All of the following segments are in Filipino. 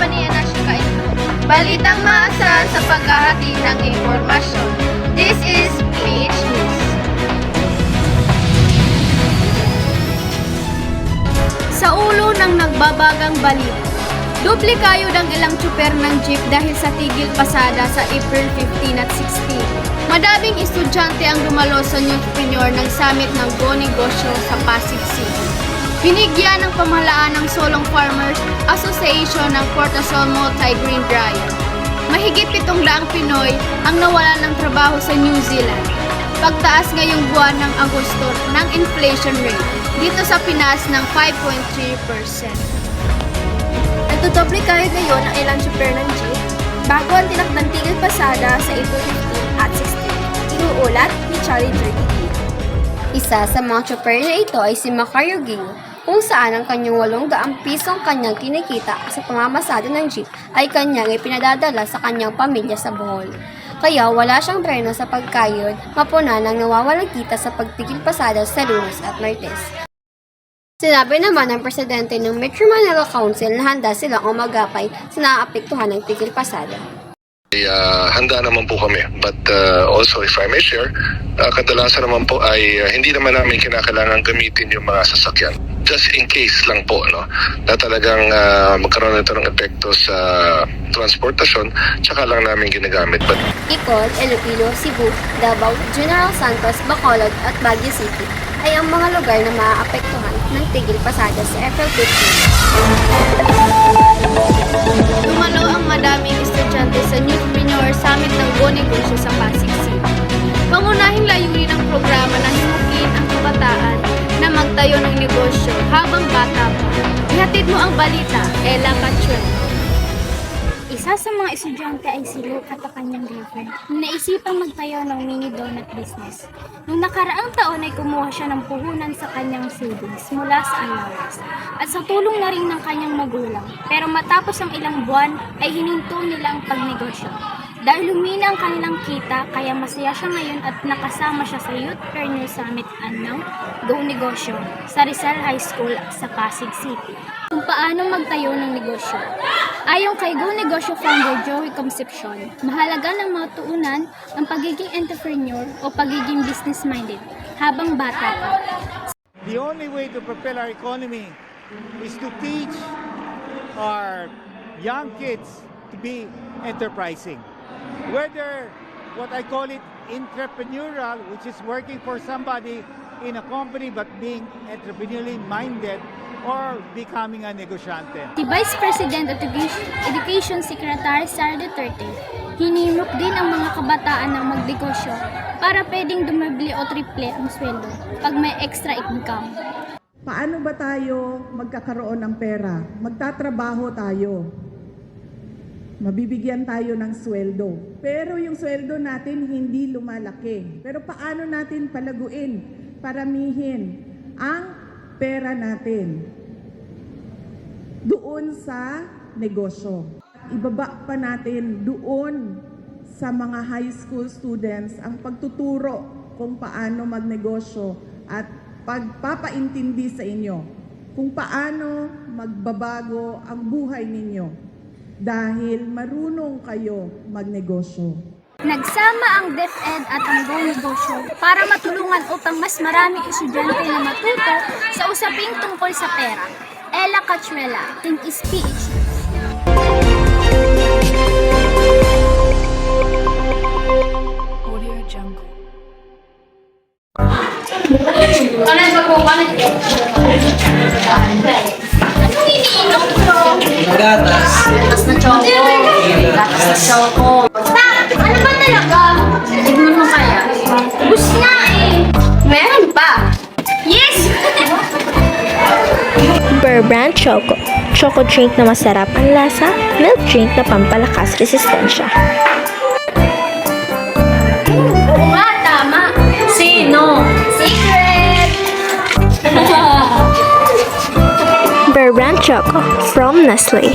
Company Nasika Info. Balitang maasahan sa paghahatid ng impormasyon. This is PH News. Sa ulo ng nagbabagang balita, doble kayod ang ilang tsuper ng jeep dahil sa tigil pasada sa April 15 at 16. Madaming estudyante ang dumalo sa Youthpreneur ng summit ng Go Negosyo sa Pasig City. Binigyan ng pamahalaan ng Solong Farmers Association ng Portasol Multi-Grain Dryer. Mahigit 700 Pinoy ang nawalan ng trabaho sa New Zealand. Pagtaas ngayong buwan ng Agosto ng inflation rate dito sa Pinas ng 5.3%. Nagdodoble kayod ngayon ang ilang tsuper ng jeep bago ang tinakdang tigil pasada sa April 15 at 16. Inuulat ni Charlie 33. Isa sa mga tsuper na ito ay si Macario Gingo, kung saan ang kanyang 800 pisong kanyang kinikita sa pamamasada ng jeep ay kanyang ipinadadala sa kanyang pamilya sa Bohol. Kaya wala siyang preno sa pagkayod, mapuna ng nawawalang kita sa pagtigil pasada sa Lunes at Martes. Sinabi naman ng presidente ng Metro Manila Council na handa silang umagapay sa naaapektuhan ng tigil pasada. Handa naman po kami, but also if I may share, kadalasan naman po ay hindi naman namin kinakailangan gamitin yung mga sasakyan. Just in case lang po, no, na talagang magkaroon nito ng epekto sa transportasyon, tsaka lang namin ginagamit. But Bicol, Iloilo, Cebu, Davao, General Santos, Bacolod at Baguio City ay ang mga lugar na maaapektuhan ng tigil pasada sa April 15. Dumalo ang madaming estudyante sa Youthpreneur Summit ng Go Negosyo sa Pasig City. Pangunahing layunin ng programa na himukin ang kabataan na magtayo ng negosyo habang bata pa. Ihatid mo ang balita, Ella Cachuen. Isa sa mga estudyante ay si Luke at ang kanyang girlfriend na naisipang magtayo ng mini donut business. Noong nakaraang taon ay kumuha siya ng puhunan sa kanyang savings mula sa allowance at sa tulong na rin ng kanyang magulang. Pero matapos ang ilang buwan ay hininto nila ang pagnegosyo. Dahil lumina ang kanilang kita, kaya masaya siya ngayon at nakasama siya sa Youthpreneur Summit ng Go Negosyo sa Rizal High School sa Pasig City. Kung paano magtayo ng negosyo. Ayon kay Go Negosyo founder Joey Concepcion, mahalaga ng matuunan ang pagiging entrepreneur o pagiging business-minded habang bata pa. The only way to propel our economy is to teach our young kids to be enterprising. Whether what I call it entrepreneurial, which is working for somebody in a company but being entrepreneurially minded, or becoming a negosyante. Si Vice President at Education Secretary Sara Duterte, hinimok din ang mga kabataan ng magnegosyo para pwedeng dumabli o triple ang sweldo pag may extra income. Paano ba tayo magkakaroon ng pera? Magtatrabaho tayo. Mabibigyan tayo ng sweldo. Pero yung sweldo natin hindi lumalaki. Pero paano natin palaguin, paramihin ang pera natin doon sa negosyo? Ibaba pa natin doon sa mga high school students ang pagtuturo kung paano magnegosyo at pagpapaintindi sa inyo kung paano magbabago ang buhay ninyo dahil marunong kayo magnegosyo. Nagsama ang DepEd at ang Go Negosyo para matulungan upang mas maraming estudyante na matuto sa usaping tungkol sa pera. Ella Cachuela, Think is PH. Audio Jungle. Gatas. Gatas na choco. Gatas na choco. Ano ba talaga? Tignan mo kaya. Bus na eh! Meron pa. Yes! Bear Brand Choco. Choco drink na masarap ang lasa, milk drink na pampalakas resistensya. Oo nga, tama. Sino? Secret! Bear Brand Choco from Nestle.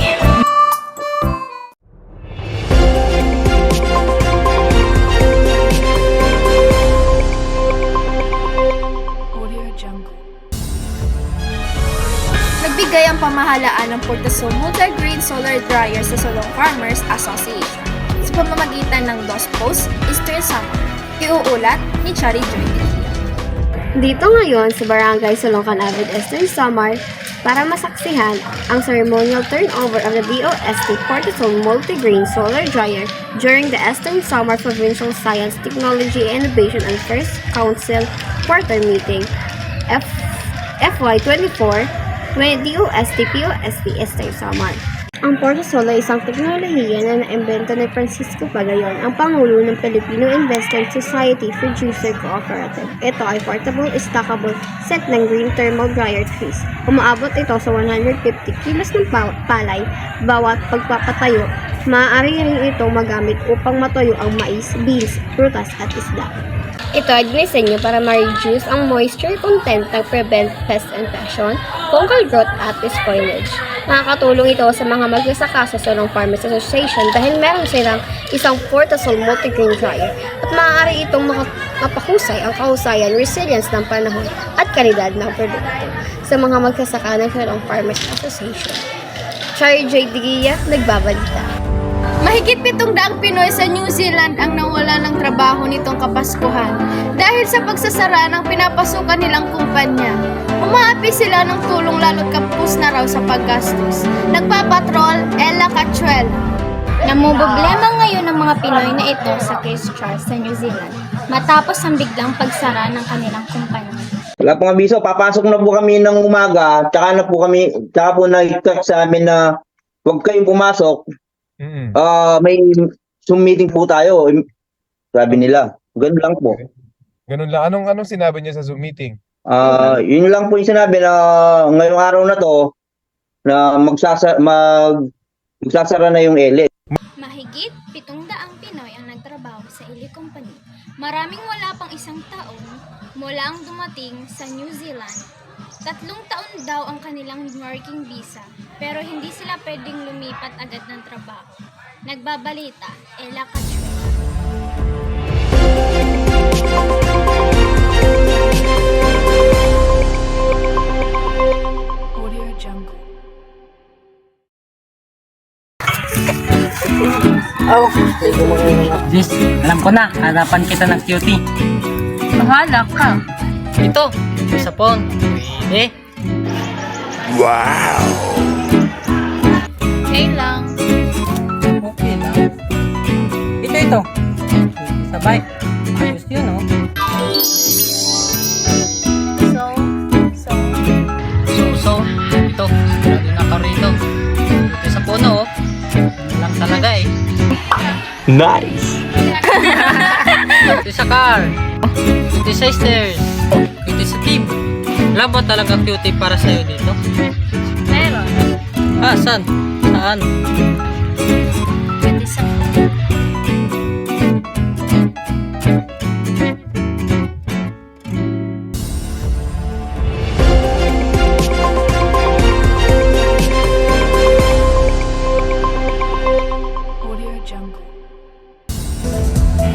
Audio Jungle. Nagbigay ang pamahalaan pamahalaan ng Portasol Multi-Grain Solar Dryer sa Solong Farmers Association sa pamamagitan ng Dos Post Eastern Summer. Iuulat ni Chari Joy. Dito ngayon sa Barangay Solongkan Avid Eastern Samar para masaksihan ang ceremonial turnover of the DOST Portasol Multigrain Solar Dryer during the Eastern Samar Provincial Science, Technology, Innovation and First Council Quarter Meeting FY24 DOST-POST Eastern Samar. Ang Portasol ay isang teknolohiya na naimbento ni Francisco Palayon, ang Pangulo ng Filipino Investment Society Producer Cooperative. Ito ay portable, stackable set ng green thermal dryer trees. Umaabot ito sa 150 kilos ng palay bawat pagpapatayo. Maaari rin itong magamit upang matuyo ang mais, beans, prutas at isda. Ito ay dinisenyo para ma-reduce ang moisture content at prevent pest infection, fungal growth at spoilage. Nakakatulong ito sa mga magsasaka sa Solong Farmers Association dahil meron silang isang Portasol Multigrain Dryer at maaari itong mapahusay ang kahusayan, resilience ng panahon at kalidad ng produkto sa mga magsasaka ng Solong Farmers Association. Chari J. Digia, nagbabalita. Mahigit 700 Pinoy sa New Zealand ang nawala ng trabaho nitong Kapaskuhan dahil sa pagsasara ng pinapasukan nilang kumpanya. Umaapi sila ng tulong lalo't kapos na raw sa paggastos. Nagpapatrol, Ella Cachuel. Namumblema ngayon ng mga Pinoy na ito sa Christchurch sa New Zealand matapos ang biglang pagsara ng kanilang kumpanya. Wala pong abiso, papasok na po kami ng umaga, tsaka po nag-text sa amin na huwag kayong pumasok. May Zoom meeting po tayo. Sabi nila. Ganun lang po. Ganun lang. Anong sinabi niya sa Zoom meeting? Yun lang po yung sinabi na ngayong araw na to na magsasara na yung ELE. Mahigit 700 Pinoy ang nagtrabaho sa Eli Company. Maraming wala pang isang taon mula ang dumating sa New Zealand. 3 taon daw ang kanilang working visa, pero hindi sila pwedeng lumipat agad ng trabaho. Nagbabalita, Ella Cachuel. Jess, alam ko na, hanapan kita ng cutie. Bahala ka. Ito, sa phone. Pwede. Okay lang. Okay lang. Ito. Sabay. Ayos yun, oh. So, ito. Sigurado na ka rito. Ito sa puno, oh. Ano lang talaga, eh. Nice! Ito sa car. Ito sa stairs. Ito sa team. Alam mo talaga cutie para sa'yo dito? Meron. Saan? Saan? Pwede sa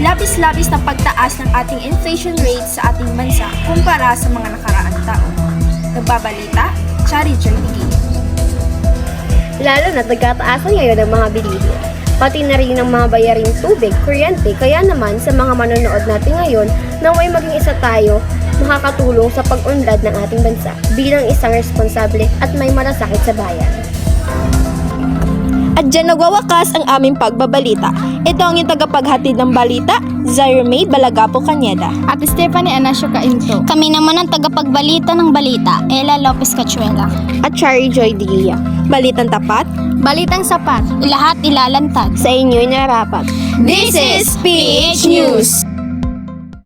labis-labis na pagtaas ng ating inflation rate sa ating bansa kumpara sa mga nakaraang taon. Nagbabalita, Chari Joy. Lalo na nagkataasan ngayon ng mga bilihin. Pati na rin ng mga bayaring tubig, kuryente, kaya naman sa mga manonood natin ngayon, naway maging isa tayo makakatulong sa pag-unlad ng ating bansa bilang isang responsable at may malasakit sa bayan. At dyan nagwawakas ang aming pagbabalita. Ito ang yung tagapaghatid ng balita, Zairmay Balagapo Cañeda. At Stephanie Anasio Cainto. Kami naman ang tagapagbalita ng balita, Ella Lopez Cachuela. At Chari Joy Digia. Balitang tapat, Balitang sapat, lahat ilalantad. sa inyo'y narapat. This is PH News.